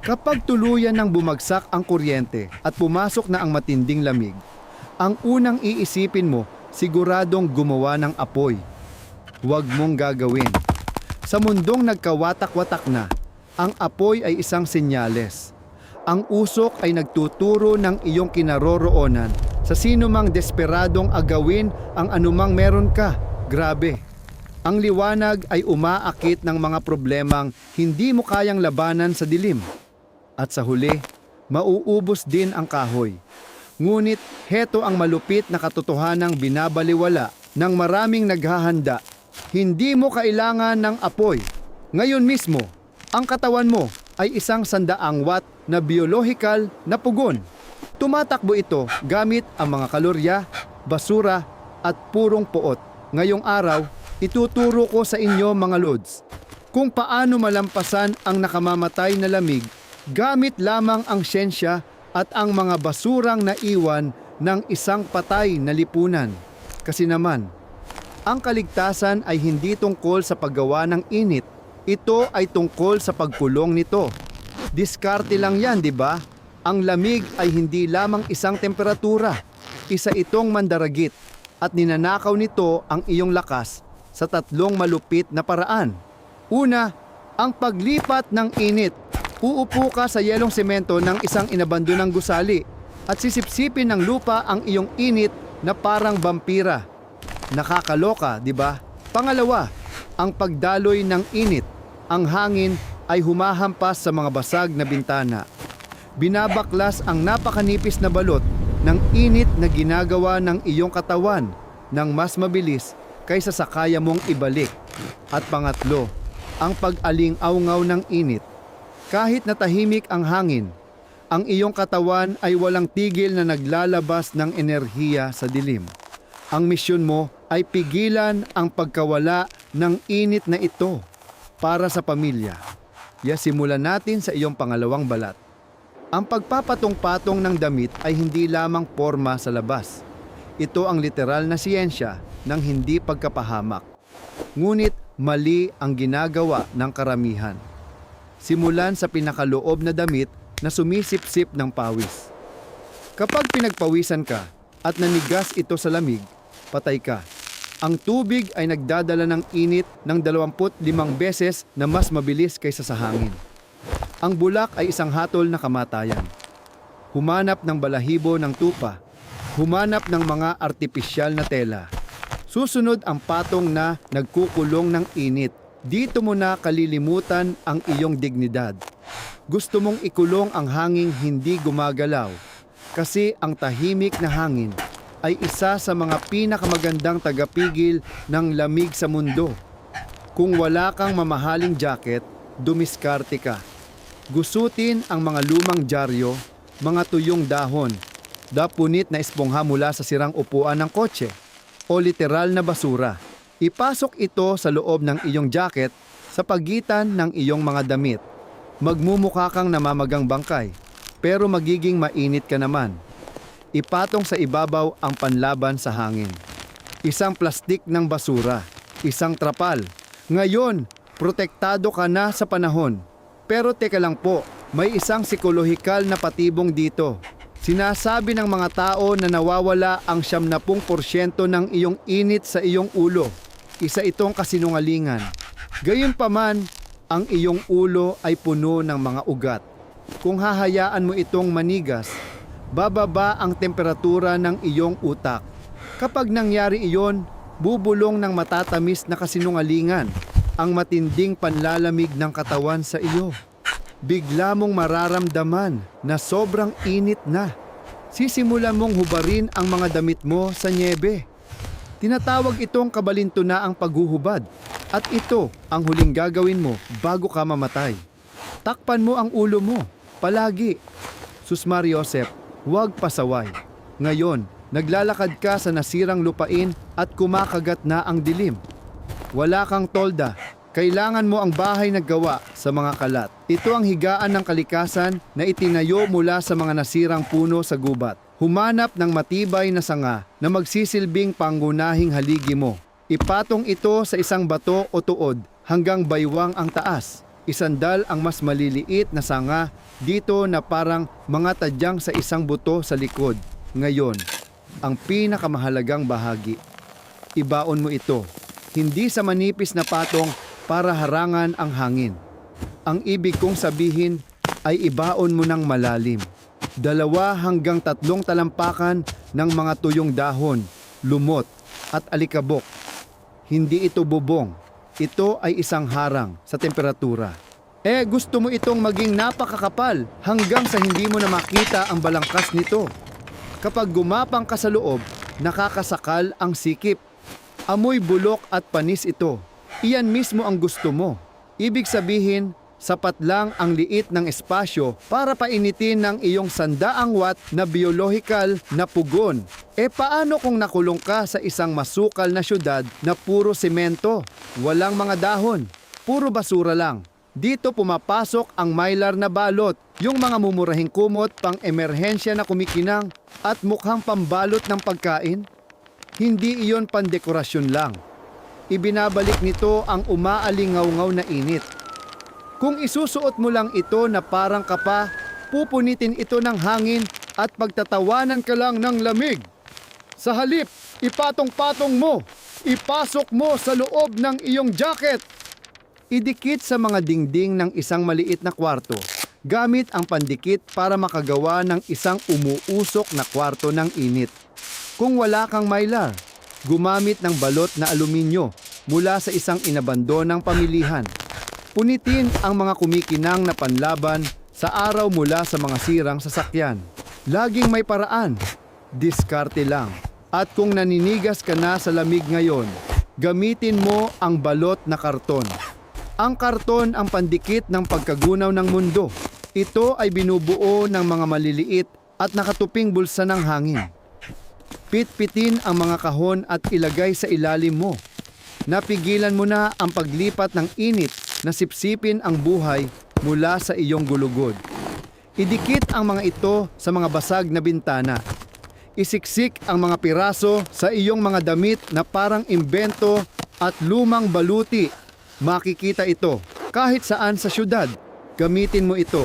Kapag tuluyan ng bumagsak ang kuryente at pumasok na ang matinding lamig, ang unang iisipin mo, siguradong gumawa ng apoy. Huwag mong gagawin. Sa mundong nagkawatak-watak na, ang apoy ay isang senyales. Ang usok ay nagtuturo ng iyong kinaroroonan sa sino mang desperadong agawin ang anumang meron ka. Grabe. Ang liwanag ay umaakit ng mga problemang hindi mo kayang labanan sa dilim. At sa huli, mauubos din ang kahoy. Ngunit heto ang malupit na katotohanang binabaliwala ng maraming naghahanda. Hindi mo kailangan ng apoy. Ngayon mismo, ang katawan mo ay isang 100 watt na biolohikal na pugon. Tumatakbo ito gamit ang mga kalorya, basura at purong poot. Ngayong araw, ituturo ko sa inyo mga lods kung paano malampasan ang nakamamatay na lamig gamit lamang ang siyensya at ang mga basurang naiwan ng isang patay na lipunan. Kasi naman, ang kaligtasan ay hindi tungkol sa paggawa ng init. Ito ay tungkol sa pagkulong nito. Diskarte lang yan, di ba? Ang lamig ay hindi lamang isang temperatura. Isa itong mandaragit at ninanakaw nito ang iyong lakas sa 3 malupit na paraan. Una, ang paglipat ng init. Uupo ka sa yelong semento ng isang inabandonang gusali at sisipsipin ng lupa ang iyong init na parang vampira. Nakakaloka, di ba? Pangalawa, ang pagdaloy ng init. Ang hangin ay humahampas sa mga basag na bintana. Binabaklas ang napakanipis na balot ng init na ginagawa ng iyong katawan ng mas mabilis kaysa sa kaya mong ibalik. At pangatlo, ang pag-aling-awngaw ng init. Kahit na tahimik ang hangin, ang iyong katawan ay walang tigil na naglalabas ng enerhiya sa dilim. Ang misyon mo ay pigilan ang pagkawala ng init na ito para sa pamilya. Simulan natin sa iyong pangalawang balat. Ang pagpapatong-patong ng damit ay hindi lamang porma sa labas. Ito ang literal na siyensya ng hindi pagkapahamak. Ngunit mali ang ginagawa ng karamihan. Simulan sa pinakaloob na damit na sumisip-sip ng pawis. Kapag pinagpawisan ka at nanigas ito sa lamig, patay ka. Ang tubig ay nagdadala ng init ng 25 beses na mas mabilis kaysa sa hangin. Ang bulak ay isang hatol na kamatayan. Humanap ng balahibo ng tupa. Humanap ng mga artipisyal na tela. Susunod ang patong na nagkukulong ng init. Dito mo na kalilimutan ang iyong dignidad. Gusto mong ikulong ang hanging hindi gumagalaw kasi ang tahimik na hangin ay isa sa mga pinakamagandang tagapigil ng lamig sa mundo. Kung wala kang mamahaling jacket, dumiskarte ka. Gusutin ang mga lumang dyaryo, mga tuyong dahon, dapunit na espongha mula sa sirang upuan ng kotse o literal na basura. Ipasok ito sa loob ng iyong jacket sa pagitan ng iyong mga damit. Magmumukha kang namamagang bangkay, pero magiging mainit ka naman. Ipatong sa ibabaw ang panlaban sa hangin. Isang plastik ng basura, isang trapal. Ngayon, protektado ka na sa panahon. Pero teka lang po, may isang psikolohikal na patibong dito. Sinasabi ng mga tao na nawawala ang 70% ng iyong init sa iyong ulo. Isa itong kasinungalingan. Gayunpaman, ang iyong ulo ay puno ng mga ugat. Kung hahayaan mo itong manigas, bababa ang temperatura ng iyong utak. Kapag nangyari iyon, bubulong ng matatamis na kasinungalingan ang matinding panlalamig ng katawan sa iyo. Bigla mong mararamdaman na sobrang init na. Sisimulan mong hubarin ang mga damit mo sa nyebe. Tinatawag itong kabalintunaang paghuhubad at ito ang huling gagawin mo bago ka mamatay. Takpan mo ang ulo mo, palagi. Susmar Joseph, huwag pasaway. Ngayon, naglalakad ka sa nasirang lupain at kumakagat na ang dilim. Wala kang tolda. Kailangan mo ang bahay na gawa sa mga kalat. Ito ang higaan ng kalikasan na itinayo mula sa mga nasirang puno sa gubat. Humanap ng matibay na sanga na magsisilbing pangunahing haligi mo. Ipatong ito sa isang bato o tuod hanggang baywang ang taas. Isandal ang mas maliliit na sanga dito na parang mga tadyang sa isang buto sa likod. Ngayon, ang pinakamahalagang bahagi. Ibaon mo ito, hindi sa manipis na patong para harangan ang hangin. Ang ibig kong sabihin ay ibaon mo ng malalim. 2 hanggang 3 talampakan ng mga tuyong dahon, lumot at alikabok. Hindi ito bubong. Ito ay isang harang sa temperatura. Gusto mo itong maging napakakapal hanggang sa hindi mo na makita ang balangkas nito. Kapag gumapang ka sa loob, nakakasakal ang sikip. Amoy bulok at panis ito. Iyan mismo ang gusto mo. Ibig sabihin, sapat lang ang liit ng espasyo para painitin ng iyong 100 watt na biological na pugon. Paano kung nakulong ka sa isang masukal na syudad na puro semento, walang mga dahon, puro basura lang? Dito pumapasok ang mylar na balot, yung mga mumurahing kumot pang emerhensya na kumikinang at mukhang pambalot ng pagkain. Hindi iyon pandekorasyon lang. Ibinabalik nito ang umaalingaw-ngaw na init. Kung isusuot mo lang ito na parang kapa, pupunitin ito ng hangin at pagtatawanan ka lang ng lamig. Sa halip, ipatong-patong mo, ipasok mo sa loob ng iyong jacket. Idikit sa mga dingding ng isang maliit na kwarto, gamit ang pandikit para makagawa ng isang umuusok na kwarto ng init. Kung wala kang mylar, gumamit ng balot na aluminyo mula sa isang inabandonang pamilihan. Punitin ang mga kumikinang na panlaban sa araw mula sa mga sirang sasakyan. Laging may paraan. Diskarte lang. At kung naninigas ka na sa lamig ngayon, gamitin mo ang balot na karton. Ang karton ang pandikit ng pagkagunaw ng mundo. Ito ay binubuo ng mga maliliit at nakatuping bulsa ng hangin. Pitpitin ang mga kahon at ilagay sa ilalim mo. Napigilan mo na ang paglipat ng init na sipsipin ang buhay mula sa iyong gulugod. Idikit ang mga ito sa mga basag na bintana. Isiksik ang mga piraso sa iyong mga damit na parang imbento at lumang baluti. Makikita ito kahit saan sa syudad. Gamitin mo ito.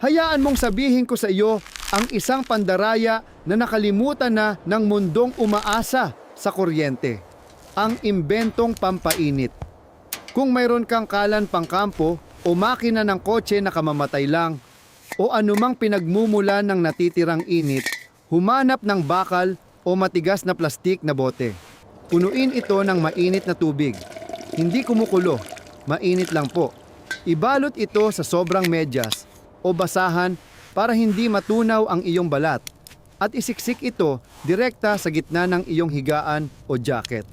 Hayaan mong sabihin ko sa iyo ang isang pandaraya na nakalimutan na ng mundong umaasa sa kuryente. Ang imbentong pampainit. Kung mayroon kang kalan pangkampo o makina ng kotse na kamamatay lang o anumang pinagmumulan ng natitirang init, humanap ng bakal o matigas na plastik na bote. Punuin ito ng mainit na tubig. Hindi kumukulo, mainit lang po. Ibalot ito sa sobrang medyas o basahan para hindi matunaw ang iyong balat at isiksik ito direkta sa gitna ng iyong higaan o jacket.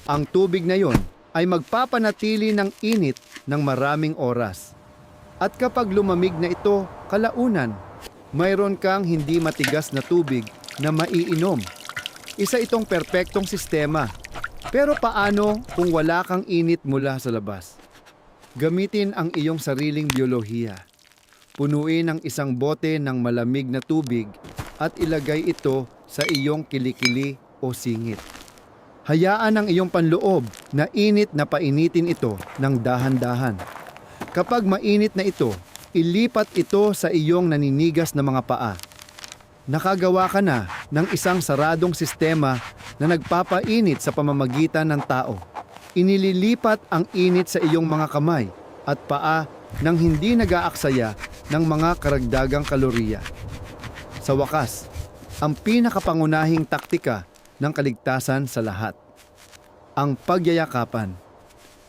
Ang tubig na yon ay magpapanatili ng init ng maraming oras. At kapag lumamig na ito, kalaunan, mayroon kang hindi matigas na tubig na maiinom. Isa itong perpektong sistema. Pero paano kung wala kang init mula sa labas? Gamitin ang iyong sariling biolohiya. Punuin ang isang bote ng malamig na tubig at ilagay ito sa iyong kilikili o singit. Hayaan ang iyong panloob na init na painitin ito ng dahan-dahan. Kapag mainit na ito, ilipat ito sa iyong naninigas na mga paa. Nakagawa ka na ng isang saradong sistema na nagpapainit sa pamamagitan ng tao. Inililipat ang init sa iyong mga kamay at paa nang hindi nag-aaksaya ng mga karagdagang kalorya. Sa wakas, ang pinakapangunahing taktika ng kaligtasan sa lahat. Ang pagyayakapan.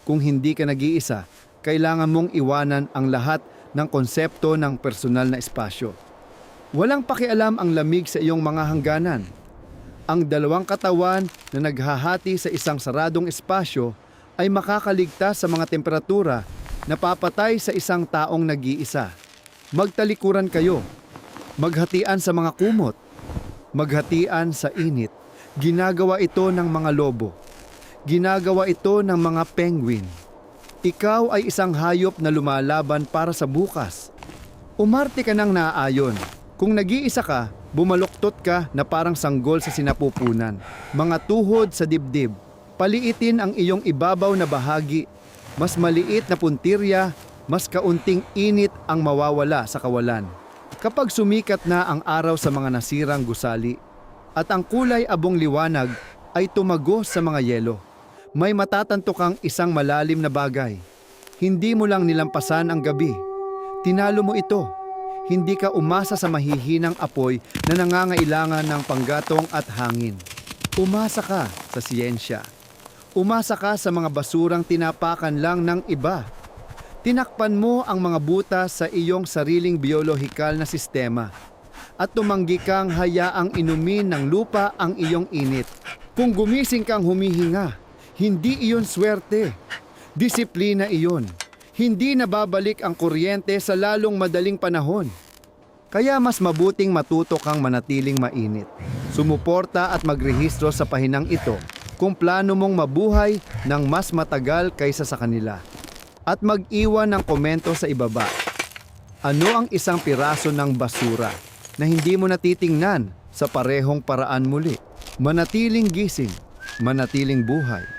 Kung hindi ka nag-iisa, kailangan mong iwanan ang lahat ng konsepto ng personal na espasyo. Walang pakialam ang lamig sa iyong mga hangganan. Ang dalawang katawan na naghahati sa isang saradong espasyo ay makakaligtas sa mga temperatura na papatay sa isang taong nag-iisa. Magtalikuran kayo. Maghatian sa mga kumot. Maghatian sa init. Ginagawa ito ng mga lobo. Ginagawa ito ng mga penguin. Ikaw ay isang hayop na lumalaban para sa bukas. Umarte ka ng naaayon. Kung nag-iisa ka, bumaluktot ka na parang sanggol sa sinapupunan. Mga tuhod sa dibdib. Paliitin ang iyong ibabaw na bahagi. Mas maliit na puntirya mas kaunting init ang mawawala sa kawalan. Kapag sumikat na ang araw sa mga nasirang gusali at ang kulay abong liwanag ay tumago sa mga yelo, may matatanto kang isang malalim na bagay. Hindi mo lang nilampasan ang gabi. Tinalo mo ito. Hindi ka umasa sa mahihinang apoy na nangangailangan ng panggatong at hangin. Umasa ka sa siyensya. Umasa ka sa mga basurang tinapakan lang ng iba. Tinakpan mo ang mga butas sa iyong sariling biolohikal na sistema at tumanggi kang hayaang inumin ng lupa ang iyong init. Kung gumising kang humihinga, hindi iyon swerte. Disiplina iyon. Hindi nababalik ang kuryente sa lalong madaling panahon. Kaya mas mabuting matuto kang manatiling mainit. Sumuporta at magrehistro sa pahinang ito kung plano mong mabuhay ng mas matagal kaysa sa kanila. At mag-iwan ng komento sa ibaba. Ano ang isang piraso ng basura na hindi mo natitingnan sa parehong paraan muli? Manatiling gising, manatiling buhay.